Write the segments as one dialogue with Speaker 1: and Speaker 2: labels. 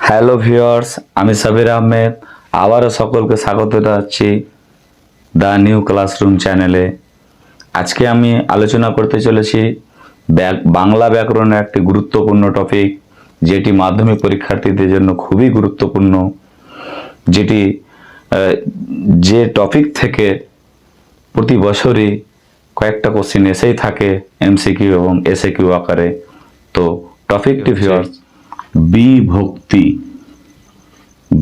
Speaker 1: Hello viewers, আমি সাবির আহমেদ আবারও সকলকে স্বাগত জানাচ্ছি দ্য নিউ ক্লাসরুম চ্যানেলে। আজকে আমি আলোচনা করতে চলেছি বাংলা ব্যাকরণের একটি গুরুত্বপূর্ণ টপিক, যেটি মাধ্যমিক পরীক্ষার্থীদের জন্য খুবই গুরুত্বপূর্ণ, যেটি যে টপিক থেকে প্রতি বছরই কয়েকটা কোশ্চেন এসেই থাকে এমসিকিউ এবং এসএকিউ আকারে। তো টপিকটি ভিউয়ার্স, বিভক্তি।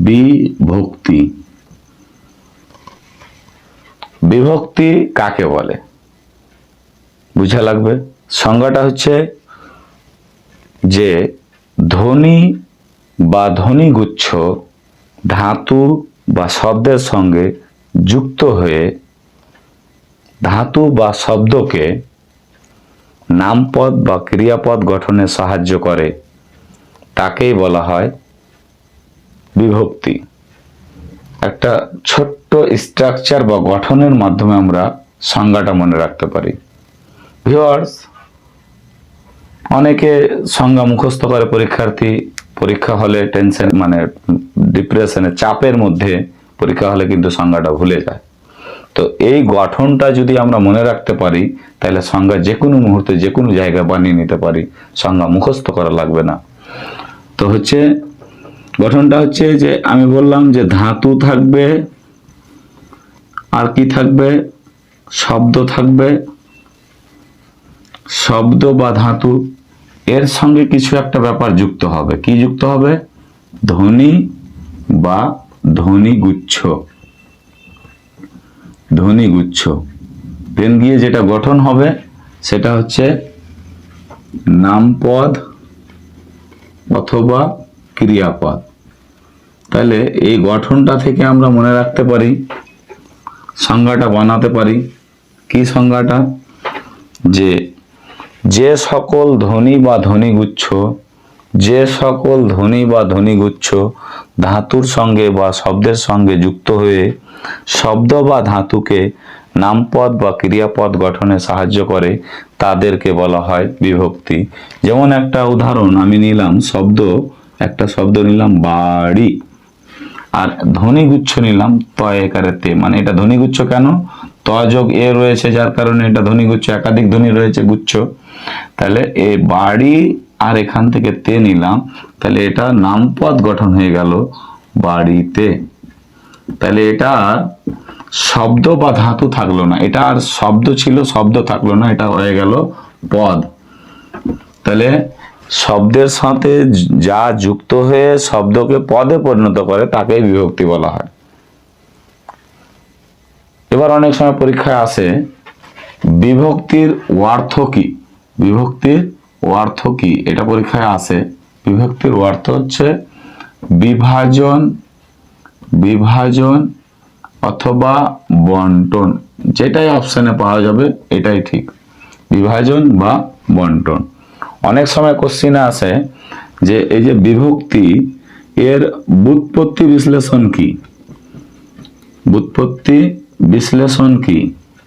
Speaker 1: বিভক্তি বিভক্তি কাকে বলে বুঝা লাগবে। সংজ্ঞাটা হচ্ছে যে ধ্বনি বা ধ্বনিগুচ্ছ ধাতু বা শব্দের সঙ্গে যুক্ত হয়ে ধাতু বা শব্দকে নামপদ বা ক্রিয়াপদ গঠনে সাহায্য করে, তাকেই বলা হয় বিভক্তি। একটা ছোট্ট স্ট্রাকচার বা গঠনের মাধ্যমে আমরা সংজ্ঞাটা মনে রাখতে পারি। ভিউয়ার্স, অনেকে সংজ্ঞা মুখস্থ করে পরীক্ষার্থী, পরীক্ষা হলে টেনশন মানে ডিপ্রেশনে চাপের মধ্যে পরীক্ষা হলে কিন্তু সংজ্ঞাটা ভুলে যায়। তো এই গঠনটা যদি আমরা মনে রাখতে পারি, তাহলে সংজ্ঞা যে কোনো মুহূর্তে যে কোনো জায়গায় বানিয়ে নিতে পারি, সংজ্ঞা মুখস্থ করা লাগবে না। তো হচ্ছে গঠনটা হচ্ছে যে আমি বললাম যে ধাতু থাকবে, আর কি থাকবে, শব্দ থাকবে, শব্দ বা ধাতু এর সঙ্গে কিছু একটা ব্যাপার যুক্ত হবে। কি যুক্ত হবে? ধ্বনি বা ধ্বনিগুচ্ছ। ধ্বনিগুচ্ছ দেন গিয়ে যেটা গঠন হবে সেটা হচ্ছে নামপদ অথবা ক্রিয়াপদ। তাহলে এই গঠনটা থেকে আমরা মনে রাখতে পারি, সংজ্ঞাটা বানাতে পারি। কি সংজ্ঞাটা? যে যে সকল ধ্বনি বা ধ্বনিগুচ্ছ ধাতুর সঙ্গে বা শব্দের সঙ্গে যুক্ত হয়ে শব্দ বা ধাতুকে নামপদ বা ক্রিয়াপদ গঠনে সাহায্য করে, তাদেরকে বলা হয় বিভক্তি। যেমন একটা উদাহরণ আমি নিলাম, একটা শব্দ নিলাম বাড়ি, আর ধ্বনিগুচ্ছ নিলাম তয়কারে তে। মানে এটা ধ্বনিগুচ্ছ কেন? ত যোগ এ রয়েছে, যার কারণে এটা ধ্বনিগুচ্ছ, একাধিক ধ্বনি রয়েছে গুচ্ছ। তাহলে এ বাড়ি আর এখান থেকে তে নিলাম, তাহলে এটা নামপদ গঠন হয়ে গেল বাড়িতে। তাহলে এটা শব্দ বা ধাতু থাকলো না, এটা আর শব্দ ছিল, শব্দ থাকলো না, এটা হয়ে গেল পদ। তাহলে শব্দের সাথে যা যুক্ত হয়ে শব্দকে পদে পরিণত করে তাকেই বিভক্তি বলা হয়। এবার অনেক সময় পরীক্ষায় আসে বিভক্তির অর্থ কি? বিভক্তির অর্থ কি এটা পরীক্ষায় আসে। বিভক্তির অর্থ হচ্ছে বিভাজন অথবা বন্টন। যেটাই অপশনে পাওয়া যাবে এটাই ঠিক, বিভাজন বা বন্টন। অনেক সময় কোশ্চিনে আসে যে এই যে বিভক্তি, এর ব্যুৎপত্তি বিশ্লেষণ কি? ব্যুৎপত্তি বিশ্লেষণ কি?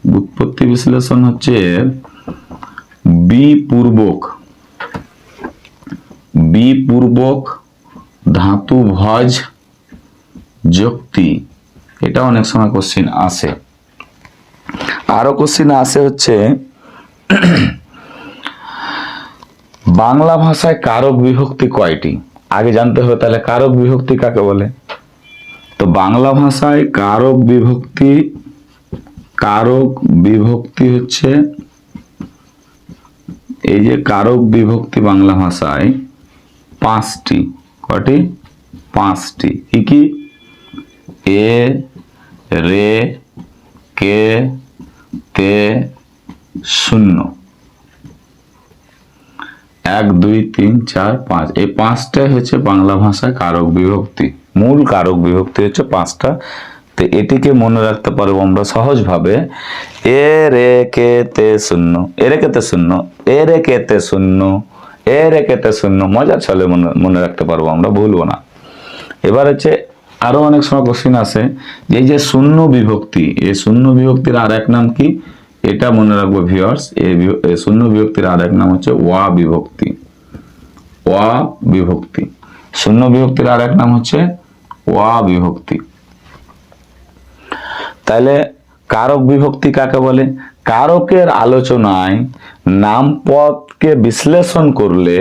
Speaker 1: ব্যুৎপত্তি বিশ্লেষণ হচ্ছে বিপূর্বক ধাতু ভজ যুক্তি। এটা অনেক সময় কোশ্চিন আসে। আরো কোশ্চিন আসে হচ্ছে বাংলা ভাষায় কারক বিভক্তি কয়টি? আগে জানতে হবে তাহলে কারক বিভক্তি কাকে বলে। তো বাংলা ভাষায় কারক বিভক্তি হচ্ছে এই যে কারক বিভক্তি বাংলা ভাষায় 5টি। কয়টি? 5টি। কি কি? এ, রে, কে, তে, শূন্য। 1 2 3 4 5, এই 5টাই হচ্ছে বাংলা ভাষায় কারক বিভক্তি। মূল কারক বিভক্তি হচ্ছে 5টা। তো এটিকে মনে রাখতে পারবো আমরা সহজ ভাবে, এ রে কে তে শূন্য, এ রে কে তে শূন্য, এ রে কে তে শূন্য, এ রে কে তে শূন্য। মজার ছলে মনে রাখতে পারবো আমরা, ভুলবো না। এবার হচ্ছে আরো অনেক সময় কোশ্চিন আসে যে এই যে শূন্য বিভক্তি, এই শূন্য বিভক্তির আর এক নাম কি? এটা মনে রাখবো ভিউয়ার্স, এই শূন্য বিভক্তির আর এক নাম হচ্ছে ওয়া বিভক্তি। ওয়া বিভক্তি। শূন্য বিভক্তির আর এক নাম হচ্ছে অবিভক্তি। তাহলে কারক বিভক্তি কাকে বলে? কারকের আলোচনায় নামপদকে বিশ্লেষণ করলে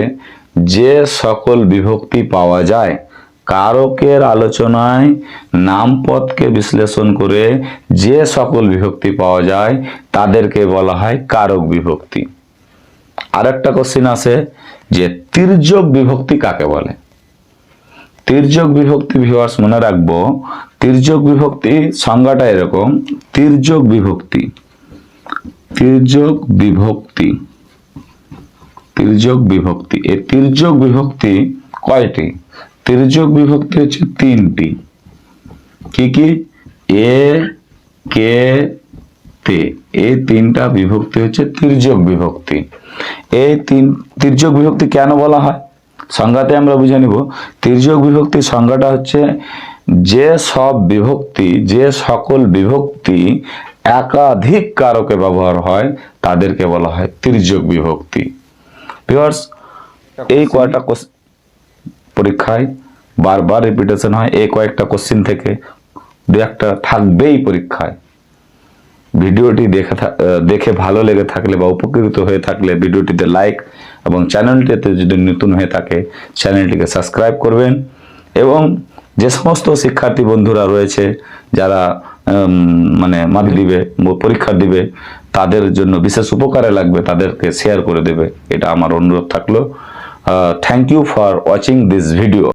Speaker 1: যে সকল বিভক্তি পাওয়া যায়, কারকের আলোচনায় নামপদকে বিশ্লেষণ করে যে সকল বিভক্তি পাওয়া যায় তাদেরকে বলা হয় কারক বিভক্তি। আরেকটা কোশ্চিন আছে যে তির্যক বিভক্তি কাকে বলে? তির্যক বিভক্তি ভিউয়ার্স মনে রাখবো, তির্যক বিভক্তি সংজ্ঞাটা এরকম। তির্যক বিভক্তি, তির্যক বিভক্তি, তির্যক বিভক্তি, এই তির্যক বিভক্তি কয়টি? তির্যক বিভক্তি হচ্ছে তিনটি। কি কি? এ, কে, তে, এই তিনটা বিভক্তি হচ্ছে তির্যক বিভক্তি। এই তির্যক বিভক্তি কেন বলা হয় সংজ্ঞাতে আমরা বুঝে নিব। তির্যক বিভক্তির সংজ্ঞাটা হচ্ছে যে সব বিভক্তি, যে সকল বিভক্তি একাধিক কারকে ব্যবহার হয় তাদেরকে বলা হয় তির্যক বিভক্তি। ভিউয়ার্স, এই কয়টা পরীক্ষায় বারবার রিপিটেশন হয়, এই কয়েকটা কোশ্চিন থেকে দু একটা থাকবেই পরীক্ষায়। ভিডিওটি দেখে ভালো লেগে থাকলে বা উপকৃত হয়ে থাকলে ভিডিওটিতে লাইক এবং চ্যানেলটিতে যদি নতুন হয়ে থাকে চ্যানেলটিকে সাবস্ক্রাইব করবেন। এবং যে সমস্ত শিক্ষার্থী বন্ধুরা রয়েছে যারা মাধ্যমিক দিবে, পরীক্ষা দিবে, তাদের জন্য বিশেষ উপকারে লাগবে, তাদেরকে শেয়ার করে দেবে, এটা আমার অনুরোধ থাকলো। Thank you for watching this video.